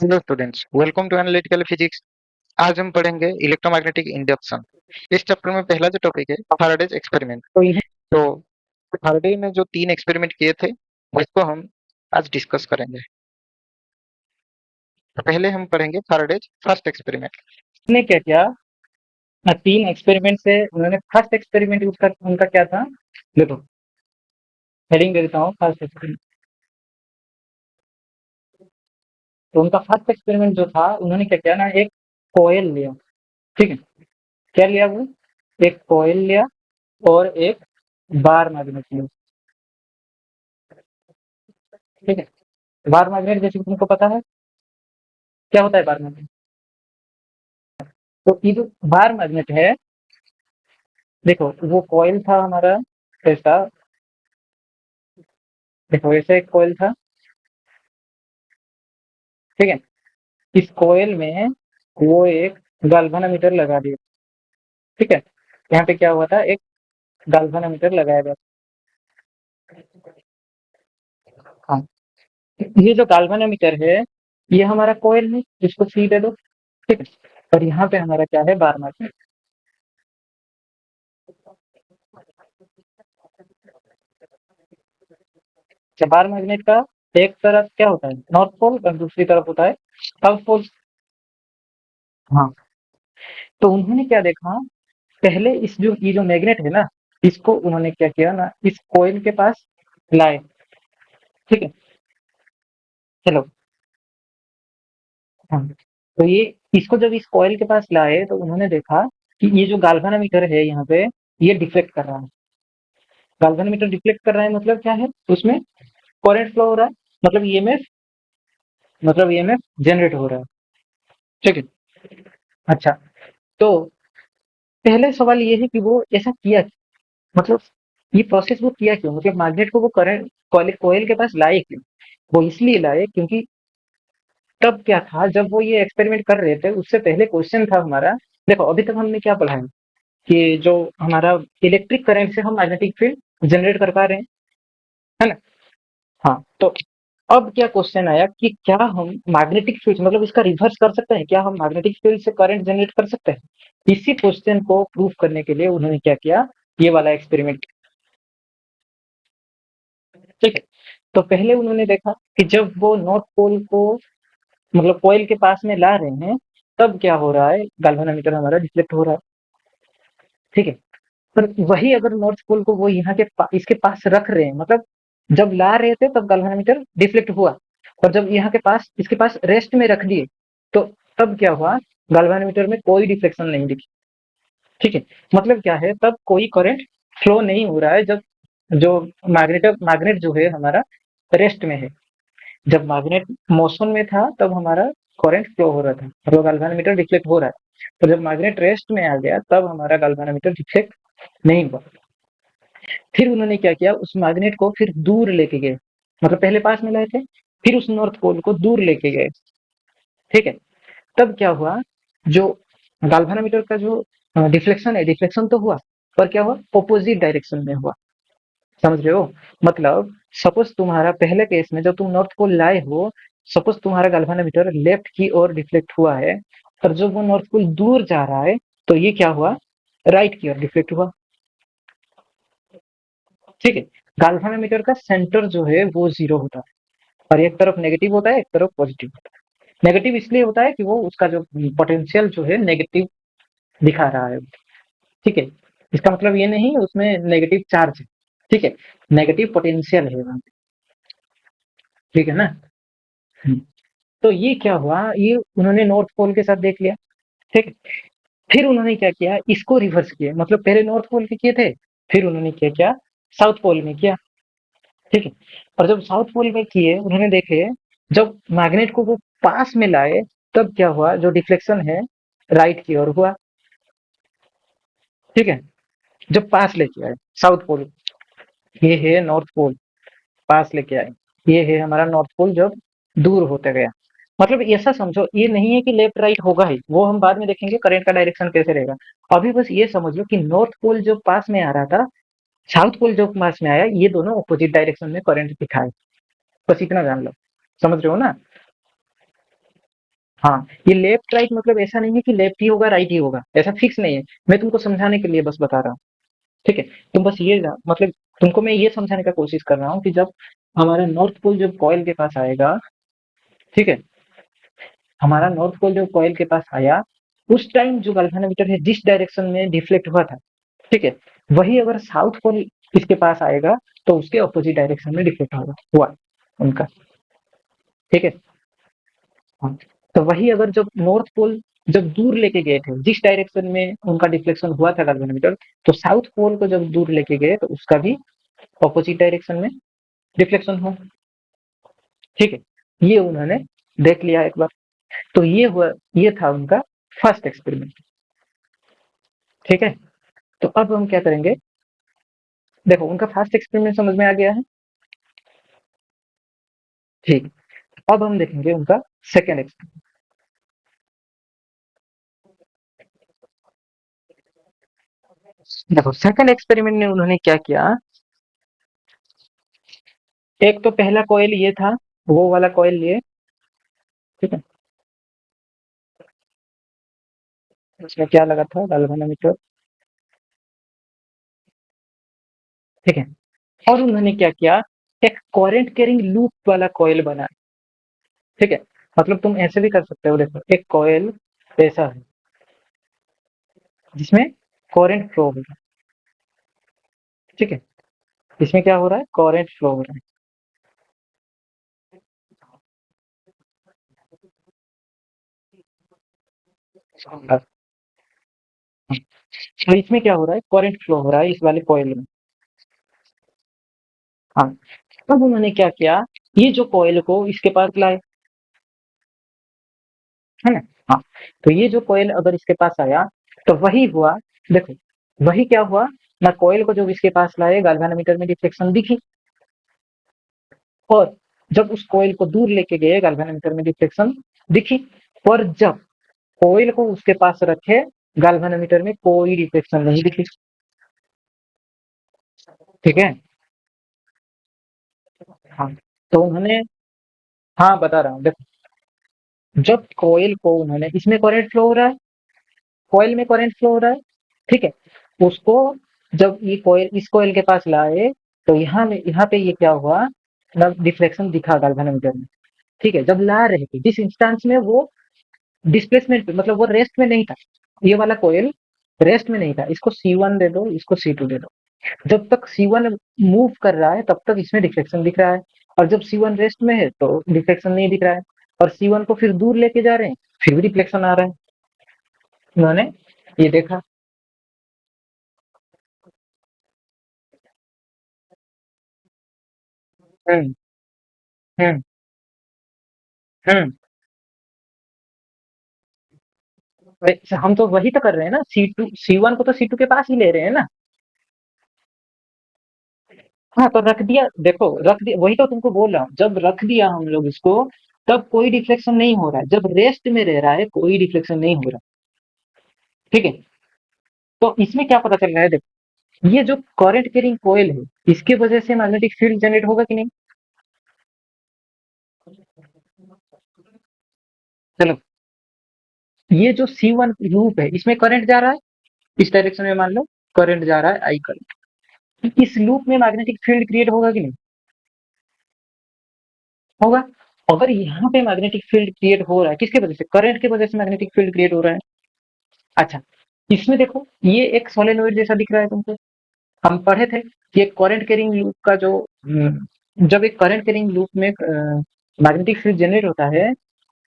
Hello students, welcome to analytical physics. आज हम पढ़ेंगे इलेक्ट्रोमैग्नेटिक इंडक्शन। इस चैप्टर में पहला जो टॉपिक है फैराडेज एक्सपेरिमेंट। तो फैराडे ने जो 3 एक्सपेरिमेंट किए थे उसको हम आज डिस्कस करेंगे। तो पहले हम पढ़ेंगे फैराडेज फर्स्ट एक्सपेरिमेंट। ने क्या किया 3 एक्सपेरिमेंट से उन्होंने फर्स्ट एक्सपेरिमेंट उसका उनका क्या था। देखो हेडिंग दे देता हूँ फर्स्ट एक्सपेरिमेंट। तो उनका फर्स्ट एक्सपेरिमेंट जो था उन्होंने क्या किया ना, एक कोयल लिया। ठीक है, क्या लिया वो, एक कोयल लिया और एक बार मैग्नेट लिया। ठीक है, बार मैग्नेट जैसे कि तुमको पता है क्या होता है बार मैग्नेट। तो ये जो बार मैग्नेट है, देखो वो कोयल था हमारा ऐसा। देखो ऐसा एक कोयल था। ठीक है, इस कोयल में वो एक गाल्वेनोमीटर लगा दिया। ठीक है, यहाँ पे क्या हुआ था, एक गाल्वेनोमीटर लगाया गया। हाँ, ये जो गाल्वेनोमीटर है ये हमारा कोयल है, इसको सी दे दो। ठीक है, और यहाँ पे हमारा क्या है, बार मैग्नेट। अच्छा, बार मैग्नेट का एक तरफ क्या होता है, नॉर्थ पोल, और दूसरी तरफ होता है साउथ पोल। हाँ, तो उन्होंने क्या देखा, पहले इस जो ये जो मैग्नेट है ना, इसको उन्होंने क्या किया ना, इस कोयल के पास लाए। ठीक है, चलो। हाँ, तो ये इसको जब इस कॉइल के पास लाए तो उन्होंने देखा कि ये जो गाल्वेनोमीटर है यहाँ पे, ये डिफ्लेक्ट कर रहा है। गाल्वेनोमीटर डिफ्लेक्ट कर रहा है मतलब क्या है, उसमें करंट फ्लो हो रहा है, मतलब ईएमएफ जनरेट हो रहा है। ठीक है, अच्छा। तो पहले सवाल ये है कि वो ऐसा किया क्यों? मतलब ये प्रोसेस वो किया क्यों, मतलब मैग्नेट को वो करंट कॉइल के पास लाए क्यों। वो इसलिए लाए क्योंकि तब क्या था, जब वो ये एक्सपेरिमेंट कर रहे थे उससे पहले क्वेश्चन था हमारा। देखो अभी तक हमने क्या पढ़ा है कि जो हमारा इलेक्ट्रिक करंट से हम मैग्नेटिक फील्ड जनरेट कर पा रहे हैं, है ना। हाँ, तो अब क्या क्वेश्चन आया कि क्या हम मैग्नेटिक फील्ड मतलब इसका रिवर्स कर सकते हैं, क्या हम मैग्नेटिक फील्ड से करंट जनरेट कर सकते हैं। इसी क्वेश्चन को प्रूव करने के लिए उन्होंने क्या किया, ये वाला एक्सपेरिमेंट। ठीक है, तो पहले उन्होंने देखा कि जब वो नॉर्थ पोल को मतलब कोयल के पास में ला रहे हैं, तब क्या हो रहा है, गाल्वेनोमीटर हमारा डिफ्लेक्ट हो रहा है। ठीक है, पर वही अगर नॉर्थ पोल को वो यहाँ के इसके पास रख रहे हैं, मतलब जब ला रहे थे तब गाल्वेनोमीटर डिफ्लेक्ट हुआ, और जब यहाँ के पास इसके पास रेस्ट में रख दिए तो तब क्या हुआ, गाल्वेनोमीटर में कोई डिफ्लेक्शन नहीं दिखी। ठीक है, मतलब क्या है, तब कोई करंट फ्लो नहीं हो रहा है जब जो मैग्नेट जो है हमारा रेस्ट में है। जब मैग्नेट मोशन में था तब हमारा करंट फ्लो हो रहा था, मतलब गाल्वेनोमीटर डिफ्लेक्ट हो रहा है। तो जब मैग्नेट रेस्ट में आ गया तब हमारा गाल्वेनोमीटर डिफ्लेक्ट नहीं हुआ। फिर उन्होंने क्या किया, उस मैग्नेट को फिर दूर लेके गए, मतलब पहले पास में लाए थे, फिर उस नॉर्थ पोल को दूर लेके गए। ठीक है, तब क्या हुआ, जो गाल्वेनोमीटर का जो डिफ्लेक्शन है, डिफ्लेक्शन तो हुआ, पर क्या हुआ, ऑपोजिट डायरेक्शन में हुआ। समझ रहे हो, मतलब सपोज तुम्हारा पहले केस में जब तुम नॉर्थ पोल लाए हो, सपोज तुम्हारा गाल्वेनोमीटर लेफ्ट की ओर डिफ्लेक्ट हुआ है, और जब वो नॉर्थ पोल दूर जा रहा है तो ये क्या हुआ, राइट की ओर डिफ्लेक्ट हुआ। ठीक है, गाल्वेनोमीटर का सेंटर जो है वो जीरो होता है, और एक तरफ नेगेटिव होता है, एक तरफ पॉजिटिव होता है। नेगेटिव इसलिए होता है कि वो उसका जो पोटेंशियल जो है नेगेटिव दिखा रहा है। ठीक है, इसका मतलब ये नहीं उसमें नेगेटिव चार्ज है। ठीक है, नेगेटिव पोटेंशियल है वहां पे। ठीक है ना। हम्म। तो ये क्या हुआ, ये उन्होंने नॉर्थ पोल के साथ देख लिया। ठीक है, फिर उन्होंने क्या किया, इसको रिवर्स किया, मतलब पहले नॉर्थ पोल के किए थे, फिर उन्होंने क्या किया, साउथ पोल में किया। ठीक है, और जब साउथ पोल में किए उन्होंने देखे, जब मैग्नेट को वो पास में लाए तब क्या हुआ, जो डिफ्लेक्शन है राइट की ओर हुआ। ठीक है, जब पास लेके आए साउथ पोल, ये है नॉर्थ पोल, पास लेके आए, ये है हमारा नॉर्थ पोल जब दूर होते गया। मतलब ऐसा समझो, ये नहीं है कि लेफ्ट राइट होगा ही, वो हम बाद में देखेंगे करंट का डायरेक्शन कैसे रहेगा। अभी बस ये समझ लो कि नॉर्थ पोल जो पास में आ रहा था, साउथ पोल जो पास में आया, ये दोनों अपोजिट डायरेक्शन में करंट दिखाए। बस इतना जान लो। समझ रहे हो ना। हाँ, ये लेफ्ट राइट मतलब ऐसा नहीं है कि लेफ्ट ही होगा राइट ही होगा, ऐसा फिक्स नहीं है। मैं तुमको समझाने के लिए बस बता रहा हूँ। ठीक है, तुम बस ये मतलब तुमको मैं ये समझाने का कोशिश कर रहा हूँ कि जब हमारा नॉर्थ पोल जब कॉइल के पास आएगा, ठीक है, हमारा नॉर्थ पोल जब कॉइल के पास आया, उस टाइम जो गैल्वेनोमीटर है जिस डायरेक्शन में डिफ्लेक्ट हुआ था, ठीक है, वही अगर साउथ पोल इसके पास आएगा तो उसके अपोजिट डायरेक्शन में डिफ्लेक्ट होगा हुआ उनका। ठीक है, हाँ, तो वही अगर जब नॉर्थ पोल जब दूर लेके गए थे जिस डायरेक्शन में उनका डिफ्लेक्शन हुआ था गैल्वेनोमीटर, तो साउथ पोल को जब दूर लेके गए तो उसका भी अपोजिट डायरेक्शन में डिफ्लेक्शन हुआ। ठीक है, ये उन्होंने देख लिया एक बार। तो ये हुआ, ये था उनका फर्स्ट एक्सपेरिमेंट। ठीक है, तो अब हम क्या करेंगे, देखो उनका फर्स्ट एक्सपेरिमेंट समझ में आ गया है। ठीक, अब हम देखेंगे उनका सेकेंड एक्सपेरिमेंट। देखो सेकेंड एक्सपेरिमेंट में उन्होंने क्या किया, एक तो पहला कॉइल ये था, वो वाला कॉइल ये, ठीक है, इसमें क्या लगा था गैल्वेनोमीटर, ठीक है, और उन्होंने क्या किया, एक करंट कैरिंग लूप वाला कॉइल बना। ठीक है, मतलब तुम ऐसे भी कर सकते हो, देखो एक कॉइल ऐसा है जिसमें करंट फ्लो हो रहा है। ठीक है, इसमें क्या हो रहा है, करंट फ्लो हो रहा है। तो इसमें क्या हो रहा है, करंट फ्लो हो रहा है इस वाले कॉइल में। हाँ, तब उन्होंने क्या किया, ये जो कॉइल को इसके पास लाए, है ना। हाँ, तो ये जो कॉइल अगर इसके पास आया तो वही हुआ, देखो वही क्या हुआ ना, कॉइल को जब इसके पास लाए गैल्वेनोमीटर में डिफ्लेक्शन दिखी, और जब उस कॉइल को दूर लेके गए गैल्वेनोमीटर में डिफ्लेक्शन दिखी, और जब कॉइल को उसके पास रखे गैल्वेनोमीटर में कोई रिफ्लेक्शन नहीं दिखी। ठीक है, हाँ, तो उन्होंने, हाँ बता रहा हूँ, देखो जब कॉइल को उन्होंने, इसमें करंट फ्लो हो रहा है, कॉइल में करंट फ्लो हो रहा है, ठीक है, उसको जब ये कॉइल इस कॉइल के पास लाए तो यहाँ पे ये क्या हुआ, मतलब डिफ्लेक्शन दिखा गैल्वेनोमीटर में। ठीक है, जब ला रहे थे जिस इंस्टेंस में वो डिस्प्लेसमेंट पे, मतलब वो रेस्ट में नहीं था, ये वाला कॉइल रेस्ट में नहीं था, इसको C1 दे दो, इसको C2 दे दो, जब तक C1 मूव कर रहा है तब तक इसमें डिफ्लेक्शन दिख रहा है, और जब C1 रेस्ट में है तो डिफ्लेक्शन नहीं दिख रहा है, और C1 को फिर दूर लेके जा रहे हैं फिर भी डिफ्लेक्शन आ रहा है। उन्होंने ये देखा। हम्म, हम्म, हम्म, हम तो वही तो कर रहे हैं ना, C1 को तो C2 के पास ही ले रहे हैं ना। हाँ, तो रख दिया, देखो रख दिया, वही तो तुमको बोल रहा हूँ, जब रख दिया हम लोग इसको तब कोई डिफ्लेक्शन नहीं हो रहा है, जब रेस्ट में रह रहा है कोई डिफ्लेक्शन नहीं हो रहा। ठीक है, तो इसमें क्या पता चल रहा है, देखो ये जो करंट कैरिंग कॉइल है इसके वजह से मैग्नेटिक फील्ड जनरेट होगा कि नहीं। चलो, ये जो C1 लूप है इसमें करंट जा रहा है, इस डायरेक्शन में मान लो करंट जा रहा है आई करंट, इस लूप में मैग्नेटिक फील्ड क्रिएट होगा कि नहीं, होगा। अगर यहाँ पे मैग्नेटिक फील्ड क्रिएट हो रहा है किसके वजह से, करंट की वजह से मैग्नेटिक फील्ड क्रिएट हो रहा है। अच्छा, इसमें देखो ये एक सोलेनोइड जैसा दिख रहा है तुमको, हम पढ़े थे कि एक करंट कैरिंग लूप का जो जब एक करंट कैरिंग लूप में मैग्नेटिक फील्ड जनरेट होता है,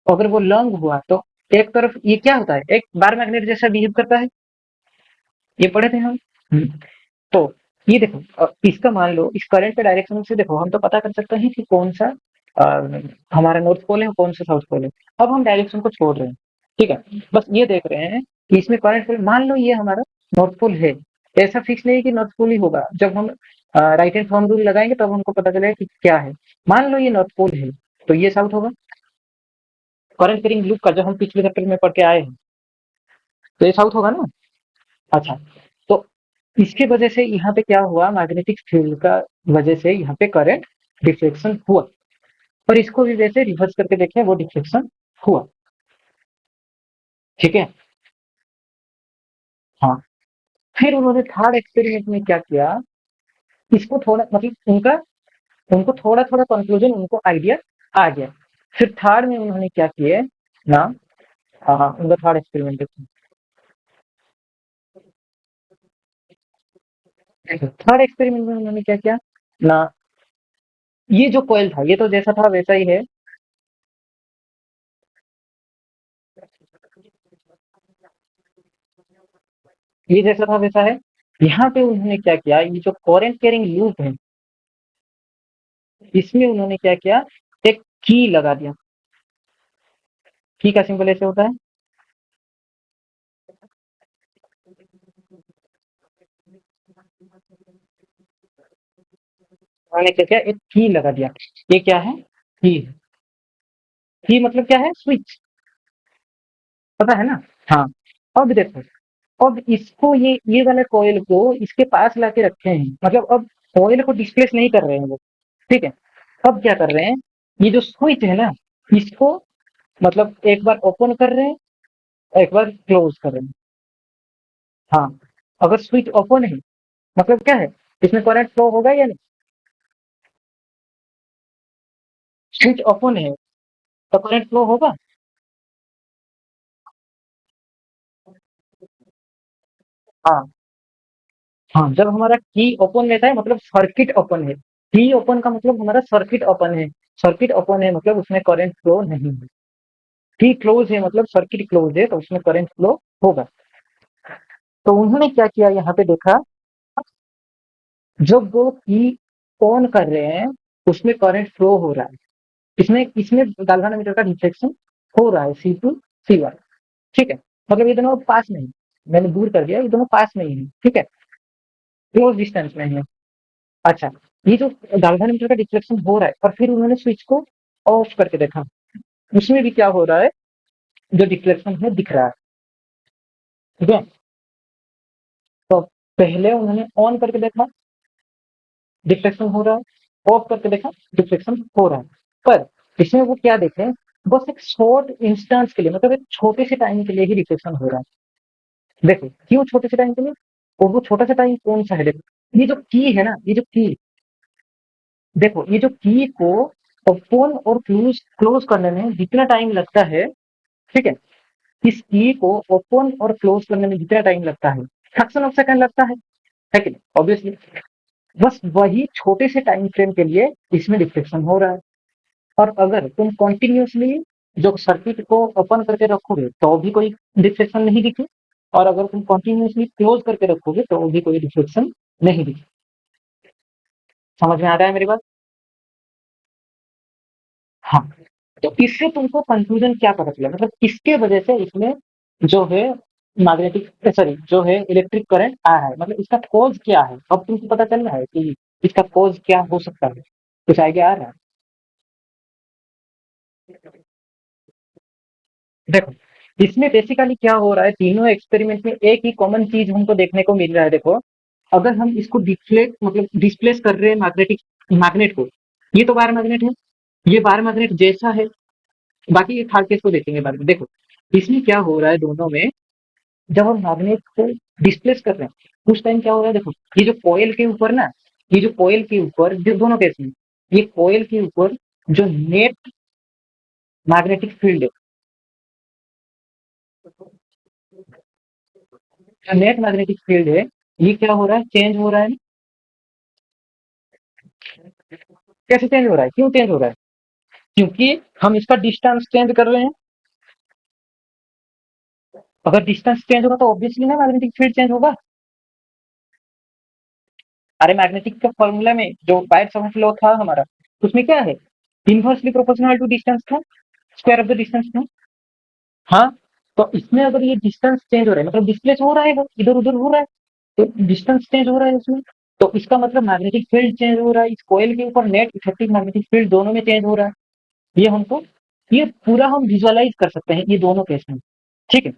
अगर वो लॉन्ग हुआ तो एक तरफ ये क्या होता है, एक बार मैग्नेट जैसा बिहेव करता है, ये पढ़े थे हम। हम्म, तो ये देखो इसका मान लो इस करंट के डायरेक्शन से देखो हम तो पता कर सकते हैं कि कौन सा अ, हमारा नॉर्थ पोल है और कौन सा साउथ पोल है। अब हम डायरेक्शन को छोड़ रहे हैं, ठीक है, बस ये देख रहे हैं कि इसमें करंट पोल, मान लो ये हमारा नॉर्थ पोल है, ऐसा फिक्स नहीं है कि नॉर्थ पोल ही होगा, जब हम राइट हैंड थंब रूल लगाएंगे तब हमको पता चलेगा कि क्या है। मान लो ये नॉर्थ पोल है तो ये साउथ होगा, करंट कैरिंग लूप का जो हम पिछले चैप्टर में पढ़ के आए हैं, तो ये साउथ होगा ना। अच्छा, तो इसके वजह से यहाँ पे क्या हुआ, मैग्नेटिक फील्ड का वजह से यहाँ पे करंट डिफ्लेक्शन हुआ, और इसको भी वैसे रिवर्स करके देखें वो डिफ्लेक्शन हुआ। ठीक है। हाँ, फिर उन्होंने थर्ड एक्सपेरिमेंट में क्या किया, इसको थोड़ा मतलब उनको थोड़ा थोड़ा कंक्लूजन उनको आइडिया आ गया। फिर थर्ड में उन्होंने क्या किए ना, हाँ उनका थर्ड एक्सपेरिमेंट देखो। थर्ड एक्सपेरिमेंट में उन्होंने क्या किया ना, ये जो कॉइल था ये तो जैसा था वैसा ही है। ये जैसा था वैसा है। यहाँ पे उन्होंने क्या किया, ये जो करंट कैरिंग लूप है इसमें उन्होंने क्या किया, एक की लगा दिया। की का सिंबल ऐसे होता है। उन्होंने क्या किया, एक की लगा दिया। ये क्या है, की मतलब क्या है, स्विच। पता है ना। हाँ। अब देखो, अब इसको ये वाले कॉइल को इसके पास लाके रखे हैं, मतलब अब कॉइल को डिस्प्लेस नहीं कर रहे हैं वो। ठीक है। अब क्या कर रहे हैं, ये जो स्विच है ना, इसको मतलब एक बार ओपन कर रहे हैं, एक बार क्लोज कर रहे हैं। हाँ, अगर स्विच ओपन है मतलब क्या है, इसमें करंट फ्लो होगा या नहीं। स्विच ओपन है तो करंट फ्लो होगा। हाँ। हाँ, जब हमारा की ओपन रहता है मतलब सर्किट ओपन है। की ओपन का मतलब हमारा सर्किट ओपन है। सर्किट ओपन है मतलब उसमें करंट फ्लो नहीं है। की क्लोज है मतलब सर्किट क्लोज है तो उसमें करंट फ्लो होगा। तो उन्होंने क्या किया, यहाँ पे देखा, जब वो की ऑन कर रहे हैं उसमें करंट फ्लो हो रहा है। इसमें इसमें गाल्वानोमीटर का रिफ्लेक्शन हो रहा है, C2 C1। ठीक है। मतलब ये दोनों पास में है। मैंने दूर कर दिया, ये दोनों पास में ही है। ठीक है, क्लोज डिस्टेंस में है। अच्छा, ये जो गाल्वानोमीटर का डिफ्लेक्शन हो रहा है और फिर उन्होंने स्विच को ऑफ करके देखा, उसमें भी क्या हो रहा है, जो डिफ्लेक्शन है दिख रहा है। ठीक है। तो पहले उन्होंने ऑन करके देखा, डिफ्लेक्शन हो रहा है। ऑफ करके देखा, डिफ्लेक्शन हो रहा है। पर इसमें वो क्या देखे, बस एक शॉर्ट इंस्टेंस के लिए, मतलब एक छोटे से टाइम के लिए ही डिफ्लेक्शन हो रहा है। देखो क्यों छोटे से टाइम के लिए, और वो छोटा सा टाइम कौन सा है, देखो ये जो की है ना, ये जो की, देखो ये जो की को ओपन और क्लोज क्लोज करने में जितना टाइम लगता है, ठीक है, इस की को ओपन और क्लोज करने में जितना टाइम लगता है, फ्रैक्शन ऑफ सेकंड लगता है कि नहीं, ऑब्वियसली। बस वही छोटे से टाइम फ्रेम के लिए इसमें डिफ्लेक्शन हो रहा है। और अगर तुम कंटिन्यूअसली जो सर्किट को ओपन करके रखोगे तो भी कोई डिफ्लेक्शन नहीं दिखे, और अगर तुम कंटिन्यूअसली क्लोज करके रखोगे तो भी कोई डिफ्लेक्शन नहीं दिखे। समझ में आ रहा है मेरी बात। हाँ। तो इससे तुमको कंक्लूजन क्या पता चला, मतलब किसके वजह से इसमें जो है मैग्नेटिक सॉरी जो है इलेक्ट्रिक करंट आ रहा है, मतलब इसका कॉज क्या है, अब तुमको पता चल रहा है कि इसका कॉज क्या हो सकता है, कुछ आइडिया आ रहा है। देखो, इसमें बेसिकली क्या हो रहा है, तीनों एक्सपेरिमेंट में एक ही कॉमन चीज हमको देखने को मिल रहा है। देखो, अगर हम इसको डिफ्लेक्ट मतलब डिस्प्लेस कर रहे हैं मैग्नेटिक मैग्नेट को, ये तो बार मैग्नेट है, ये बार मैग्नेट जैसा है। बाकी ये थर्ड केस को देखेंगे बाद में। देखो इसमें क्या हो रहा है दोनों में, जब हम मैग्नेट को डिस्प्लेस कर रहे हैं उस टाइम क्या हो रहा है, देखो ये जो कॉइल के ऊपर ना, ये जो कॉइल के ऊपर जो दोनों केस में, ये कॉइल के ऊपर जो नेट मैग्नेटिक फील्ड है, जो नेट मैग्नेटिक फील्ड है, ये क्या हो रहा है, चेंज हो रहा है। कैसे चेंज हो रहा है, क्यों चेंज हो रहा है, क्योंकि हम इसका डिस्टेंस चेंज कर रहे हैं। अगर डिस्टेंस चेंज होगा तो ऑब्वियसली ना मैग्नेटिक फील्ड चेंज होगा। अरे मैग्नेटिक के फॉर्मूला में जो बायर समझ लो था हमारा, उसमें क्या है, इनवर्सली प्रोपोर्शनल टू डिस्टेंस था, स्क्वायर ऑफ द डिस्टेंस था। हाँ, तो इसमें अगर ये डिस्टेंस चेंज हो रहा है मतलब डिस्प्लेस हो रहा है, वो इधर उधर हो रहा है, तो डिस्टेंस चेंज हो रहा है उसमें। तो इसका मतलब मैग्नेटिक फील्ड चेंज हो रहा है, इस कोयल के ऊपर नेट इफेक्टिव मैग्नेटिक फील्ड दोनों में चेंज हो रहा है। ये हमको, ये पूरा हम विजुअलाइज कर सकते हैं ये दोनों केस में। ठीक है।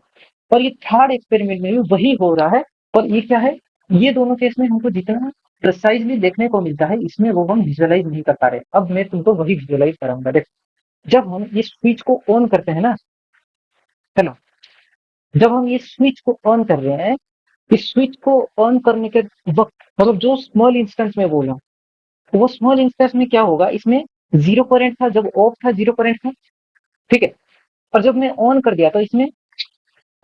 और ये थर्ड एक्सपेरिमेंट में भी वही हो रहा है। पर ये क्या है, ये दोनों केस में हमको जितना प्रिसाइजली देखने को मिलता है इसमें वो हम विजुअलाइज नहीं कर पा रहे। अब मैं तुमको वही विजुअलाइज कराऊंगा। देखो, जब हम इस स्विच को ऑन करते हैं ना, है ना, जब हम ये स्विच को ऑन कर रहे हैं, इस स्विच को ऑन करने के वक्त मतलब जो स्मॉल इंस्टेंस में बोला, तो वो स्मॉल इंस्टेंस में क्या होगा, इसमें जीरो करंट था, जब ऑफ था जीरो करंट था, ठीक है। और जब मैं ऑन कर दिया तो इसमें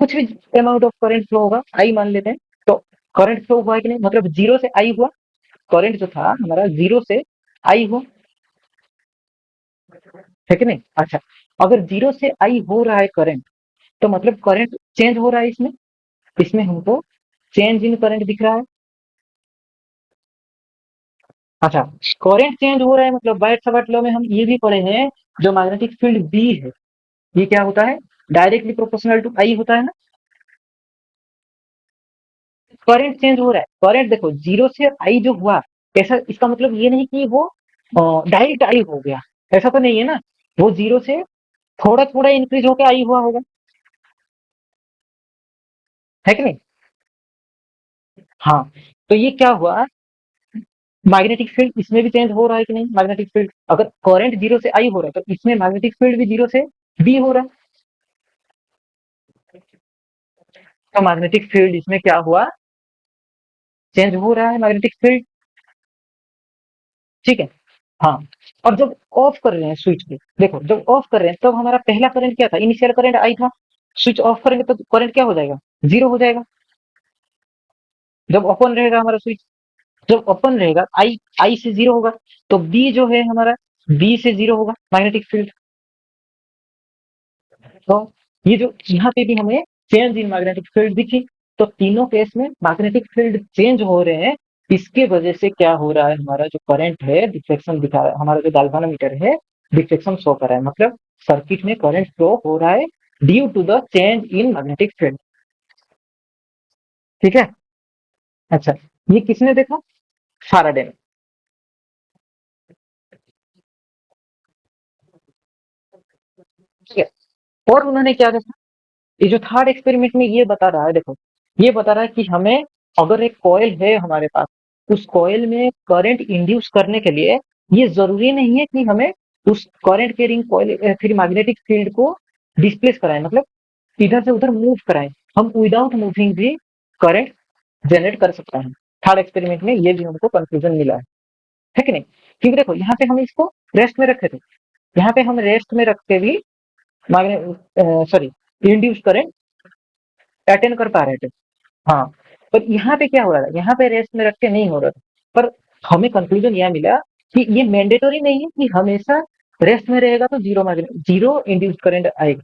कुछ भी अमाउंट ऑफ करंट फ्लो होगा, आई मान लेते हैं। तो करंट फ्लो हुआ कि नहीं, मतलब जीरो से आई हुआ, करंट जो था हमारा जीरो से आई हुआ, है कि नहीं। अच्छा, अगर जीरो से आई हो रहा है करंट, तो मतलब करंट चेंज हो रहा है इसमें, इसमें हमको चेंज इन करंट दिख रहा है। अच्छा, करंट चेंज हो रहा है मतलब बाय सवाट लॉ में हम ये भी पढ़े हैं, जो मैग्नेटिक फील्ड बी है, ये क्या होता है, डायरेक्टली प्रोपोर्शनल टू आई होता है ना। करंट चेंज हो रहा है, करंट देखो जीरो से आई जो हुआ, ऐसा इसका मतलब ये नहीं कि वो डायरेक्ट आई हो गया, ऐसा तो नहीं है ना। वो जीरो से थोड़ा थोड़ा इंक्रीज होकर आई हुआ होगा, है कि नहीं। हाँ, तो ये क्या हुआ, मैग्नेटिक फील्ड इसमें भी चेंज हो रहा है कि नहीं। मैग्नेटिक फील्ड अगर करंट जीरो से आई हो रहा है, तो इसमें मैग्नेटिक फील्ड भी जीरो से बी हो रहा है। तो मैग्नेटिक फील्ड इसमें क्या हुआ, चेंज हो रहा है मैग्नेटिक फील्ड, ठीक है। हाँ, और जब ऑफ कर रहे हैं स्विच को, देखो जब ऑफ कर रहे हैं तब हमारा पहला करंट क्या था, इनिशियल करंट आई था। स्विच ऑफ करेंगे तो करंट क्या हो जाएगा, जीरो हो जाएगा। जब ओपन रहेगा हमारा स्विच, जब ओपन रहेगा आई आई से जीरो होगा, तो बी जो है हमारा, बी से जीरो होगा मैग्नेटिक फील्ड। तो ये जो यहाँ पे भी हमें चेंज इन मैग्नेटिक फील्ड दिखी, तो तीनों केस में मैग्नेटिक फील्ड चेंज हो रहे हैं। इसके वजह से क्या हो रहा है, हमारा जो करंट है डिफ्लेक्शन दिखा रहा है, हमारा जो गाल्वानोमीटर है डिफ्लेक्शन शो कर रहा है, मतलब सर्किट में करंट फ्लो हो रहा है due to the change in magnetic field, ठीक है। अच्छा, ये किसने देखा, फैराडे ने, ठीक है। और उन्होंने क्या देखा, ये जो थर्ड एक्सपेरिमेंट में ये बता रहा है, देखो ये बता रहा है कि हमें अगर एक कॉइल है हमारे पास, उस कॉइल में करंट इंड्यूस करने के लिए ये जरूरी नहीं है कि हमें उस करंट कैरिंग कॉइल फिर मैग्नेटिक फील्ड को डिस्प्लेस कराएं, मतलब इधर से उधर मूव कराएं। हम विदाउट मूविंग भी करंट जनरेट कर सकते हैं। थर्ड एक्सपेरिमेंट में ये भी हमको कंक्लूजन मिला है कि नहीं। क्योंकि देखो यहाँ पे हम इसको रेस्ट में रखे थे, यहाँ पे हम रेस्ट में रख के भी मैग्ने सॉरी इंड्यूस करंट अटेंड कर पा रहे थे। हाँ, पर यहाँ पे क्या हो रहा था, यहाँ पे रेस्ट में रख के नहीं हो रहा था। पर हमें कंक्लूजन यह मिला कि ये मैंडेटरी नहीं है कि हमेशा रेस्ट में रहेगा तो जीरो इंड्यूस करंट आएगा।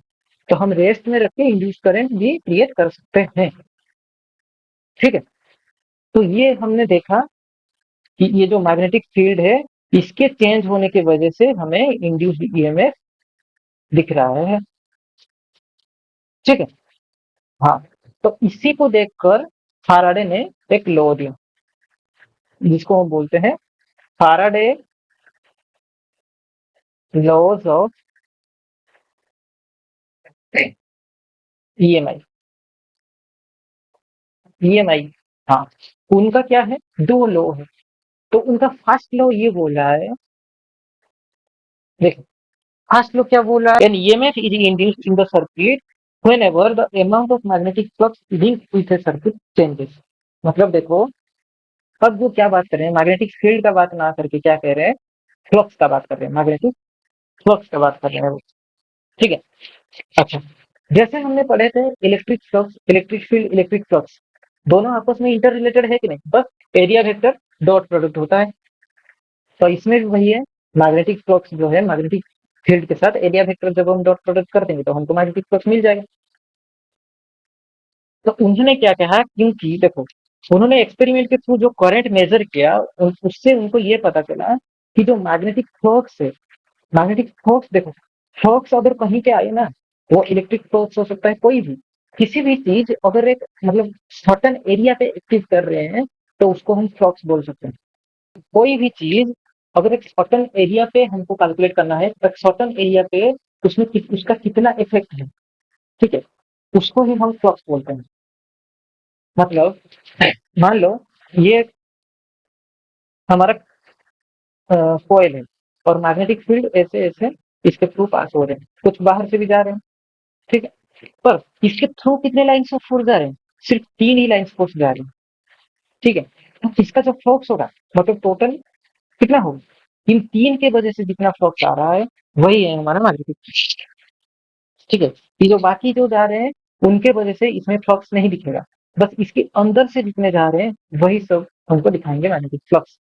तो हम रेस्ट में रख के इंड्यूस करंट भी क्रिएट कर सकते हैं, ठीक है। तो ये हमने देखा कि ये जो मैग्नेटिक फील्ड है, इसके चेंज होने की वजह से हमें इंड्यूस्ड ईएमएफ दिख रहा है, ठीक है। हाँ, तो इसी को देखकर फैराडे ने एक लॉ दिया, जिसको हम बोलते हैं Faraday laws of EMI. EMI, हाँ, उनका क्या है, दो लॉ है। तो उनका फर्स्ट लॉ ये बोल रहा है, देखो फर्स्ट लॉ क्या बोल रहा है, an EMF is induced in the circuit whenever the amount of magnetic flux linked with a circuit changes। मतलब देखो, अब जो क्या बात कर रहे हैं, मैग्नेटिक फील्ड का बात ना करके क्या कह रहे हैं, फ्लक्स का बात कर रहे हैं, मैग्नेटिक फ्लक्स का बात कर रहे हैं, ठीक है। अच्छा, जैसे हमने पढ़े थे electric flux, electric field, electric flux, दोनों आपस में इंटर रिलेटेड है कि नहीं, बस एरिया वेक्टर डॉट प्रोडक्ट होता है। तो इसमें भी वही है, मैग्नेटिक फ्लक्स जो है मैग्नेटिक फील्ड के साथ एरिया वेक्टर जब हम डॉट प्रोडक्ट कर देंगे तो हमको मैग्नेटिक फ्लक्स मिल जाएगा। तो उन्होंने क्या कहा, क्योंकि देखो उन्होंने एक्सपेरिमेंट के थ्रू जो करंट मेजर किया, उससे उनको ये पता चला कि जो मैग्नेटिक फ्लक्स है, मैग्नेटिक फोर्स देखो, फोर्स अगर कहीं पे आए ना, वो इलेक्ट्रिक फोर्स हो सकता है, कोई भी किसी भी चीज अगर एक मतलब सर्टन एरिया पे एक्टिव कर रहे हैं, तो उसको हम फ्लक्स बोल सकते हैं। कोई भी चीज अगर एक सर्टन एरिया पे हमको कैलकुलेट करना है, तो एक सर्टन एरिया पे उसमें उसका कितना इफेक्ट है, ठीक है, उसको ही हम फ्लक्स बोलते हैं। मतलब मान लो ये हमारा कॉइल है, और मैग्नेटिक फील्ड ऐसे ऐसे इसके थ्रू पास हो रहे हैं, कुछ बाहर से भी जा रहे हैं, ठीक है। पर इसके थ्रू कितने लाइन्स ऑफ फोर्स जा रहे हैं? सिर्फ 3 ही लाइन्स फोर्स जा रही है, ठीक है? तो इसका जो फोर्स होगा मतलब टोटल कितना होगा? इन 3 के वजह से जितना फोर्स आ रहा है वही है हमारा मैग्नेटिक, ठीक है? ये जो बाकी जो जा रहे हैं उनके वजह से इसमें फ्लक्स नहीं दिखेगा, बस इसके अंदर से जितने जा रहे हैं वही सब हमको दिखाएंगे मैग्नेटिक फ्लक्स,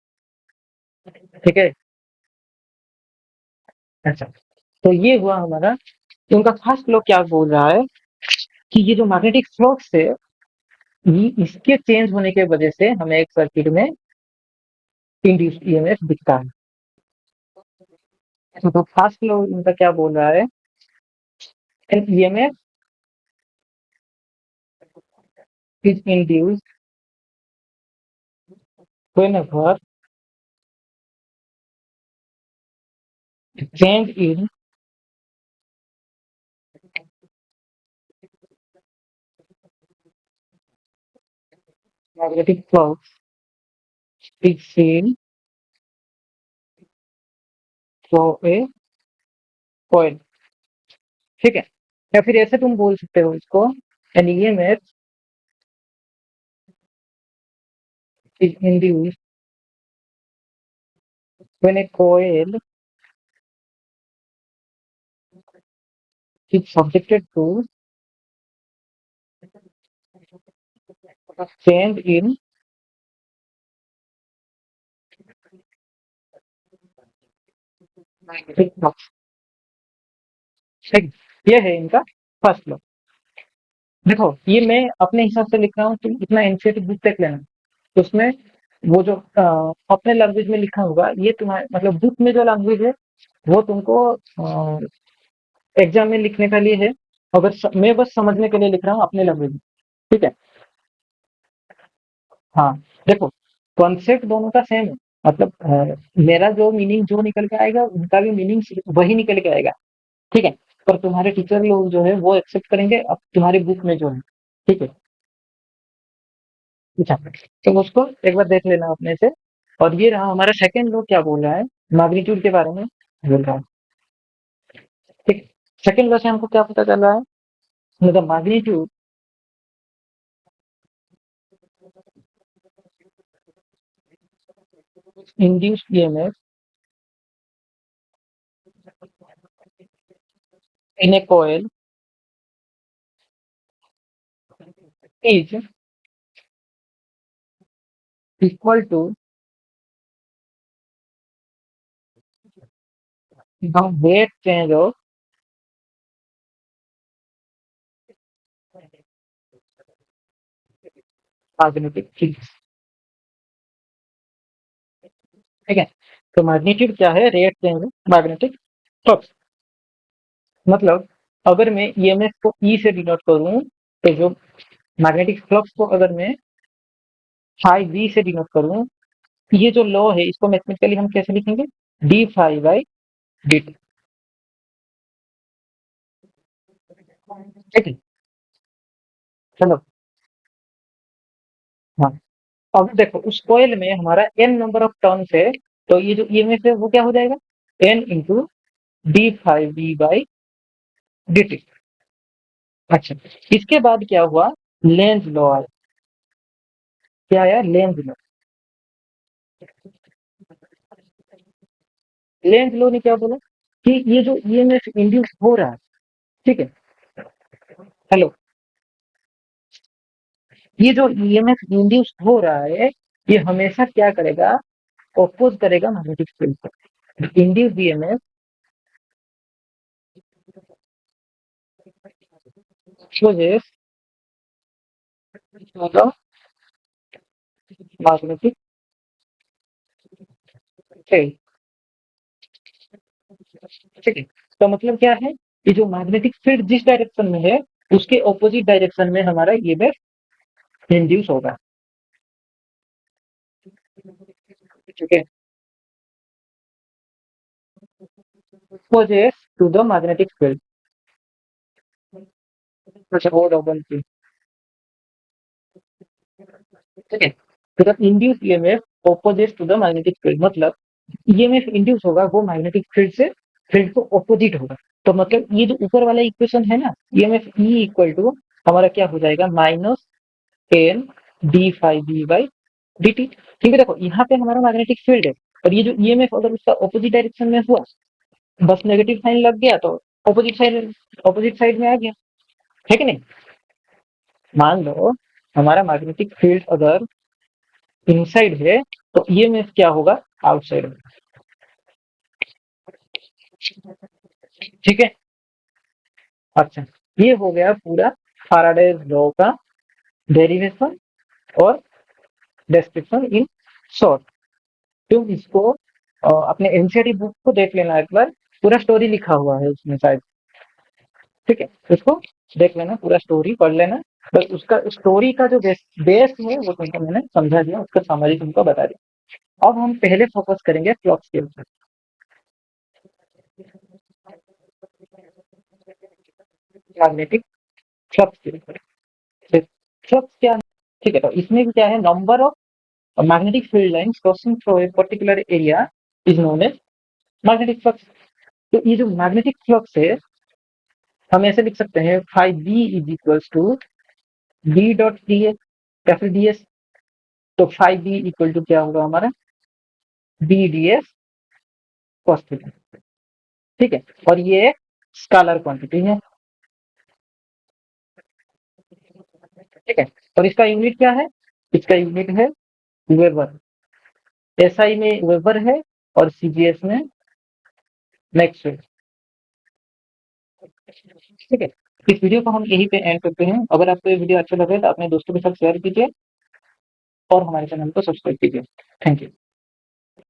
ठीक है? अच्छा, तो ये हुआ हमारा। उनका फर्स्ट लॉ क्या बोल रहा है कि ये जो मैग्नेटिक फ्लक्स है ये इसके चेंज होने के वजह से हमें एक सर्किट में इंड्यूस्ड ईएमएफ दिखता है। तो फर्स्ट लॉ इनका क्या बोल रहा है, an EMF is induced whenever change in magnetic flux is seen through a coil, ठीक है? या फिर ऐसे तुम बोल सकते हो इसको, an EMF is induced when a coil is subjected to a change in magnetic flux, ठीक? ये है इनका फर्स्ट लॉ। देखो ये मैं अपने हिसाब से लिख रहा हूँ, तुम इतना एनसीईआरटी बुक तक लेना, उसमें वो जो अपने लैंग्वेज में लिखा होगा ये तुम्हारे मतलब बुक में जो लैंग्वेज है वो तुमको एग्जाम में लिखने के लिए है, अगर मैं बस समझने के लिए लिख रहा हूँ अपने लैंग्वेज में, ठीक है? हाँ, देखो कॉन्सेप्ट दोनों का सेम है, मतलब मेरा जो मीनिंग जो निकल के आएगा उनका भी मीनिंग वही निकल के आएगा, ठीक है? पर तुम्हारे टीचर लोग जो है वो एक्सेप्ट करेंगे अब तुम्हारी बुक में जो है, ठीक है? अच्छा, तो उसको एक बार देख लेना अपने से। और ये रहा हमारा सेकंड लॉ, क्या बोल रहा है, मैग्नीट्यूड के बारे में बोल रहा है, ठीक? सेकंड लॉ से हमको क्या पता चल रहा है, मतलब magnitude induced EMF in a coil is equal to the rate change of magnetic field, ठीक है? तो मैग्नीट्यूड क्या है, रेट चेंज मैग्नेटिक फ्लक्स, मतलब अगर मैं ईएमएफ को ई से डिनोट करूं तो जो मैग्नेटिक फ्लक्स को अगर मैं फाई वी से डिनोट करूं, ये जो लॉ है इसको मैथमेटिकली हम कैसे लिखेंगे, d phi by d t, ठीक है? चलो, हाँ, अब देखो उस कॉइल में हमारा एन नंबर ऑफ टर्न्स है, तो ये जो ईएमएफ है वो क्या हो जाएगा, n into d phi v by d t. अच्छा, इसके बाद क्या हुआ, लेंज लॉ आया, क्या आया, लेंज लॉ। लेंज लॉ ने क्या बोला कि ये जो ईएमएफ इंड्यूस हो रहा है, ठीक है, हेलो, ये जो ईएमएफ इंड्यूस हो रहा है ये हमेशा क्या करेगा, अपोज करेगा मैग्नेटिक फील्ड को। Induce EMF opposes the magnetic field, ठीक है? तो मतलब क्या है, ये जो मैग्नेटिक फील्ड जिस डायरेक्शन में है उसके ऑपोजिट डायरेक्शन में हमारा ईएमएफ इंड्यूस होगा, ठीक है? Opposes to the magnetic field, अच्छा ओ डबल पी, ठीक है? तो induce EMF opposite to the magnetic field, मतलब ईएमएफ इंड्यूस होगा वो मैग्नेटिक फील्ड से फील्ड तो ऑपोजिट होगा। तो मतलब ये जो ऊपर वाला इक्वेशन है ना, ईएमएफ ई इक्वल टू हमारा क्या हो जाएगा, minus ten d phi b by d t. ठीक है, देखो यहाँ पे हमारा मैग्नेटिक फील्ड है, और ये जो ईएमएफ अगर उसका ऑपोजिट डायरेक्शन में हुआ, बस नेगेटिव साइन लग गया तो ऑपोजिट साइड में आ गया, है कि नहीं। मान लो हमारा मैग्नेटिक फील्ड अगर इनसाइड है तो ईएमएफ क्या होगा, आउटसाइड में। ठीक है, अच्छा, ये हो गया पूरा फैराडेज लॉ का डेरिवेशन और डिस्क्रिप्शन इन शॉर्ट। तुम इसको अपने एनसीईआरटी बुक को देख लेना एक बार, पूरा स्टोरी लिखा हुआ है उसमें शायद। ठीक है, उसको देख लेना, पूरा स्टोरी पढ़ लेना, बस उसका स्टोरी का जो बेस है वो तुमको मैंने समझा दिया, उसका समरी तुमको बता दिया। अब हम पहले फोकस करेंगे फ्लक्स के ऊपर। मैग्नेटिक फ्लक्स के ऊपर। फ्लक्स क्या है? ठीक है, तो इसमें भी क्या है, number of magnetic field lines crossing through a particular area is known as magnetic flux. तो ये जो मैग्नेटिक फ्लक्स है, हम ऐसे लिख सकते हैं, phi b is equals to b dot d s या फिर डी एस। तो फाई बी इक्वल टू क्या होगा हमारा, b d s cos theta. ठीक है, और ये स्केलर क्वांटिटी है। ठीक है, और इसका यूनिट क्या है, इसका यूनिट है वेबर। एसआई में वेबर है और सीजीएस में मैक्सवेल। ठीक है, इस वीडियो को हम यहीं पे एंड करते हैं। अगर आपको ये वीडियो अच्छा लगे तो अपने दोस्तों के साथ शेयर कीजिए और हमारे चैनल को सब्सक्राइब कीजिए। Thank you.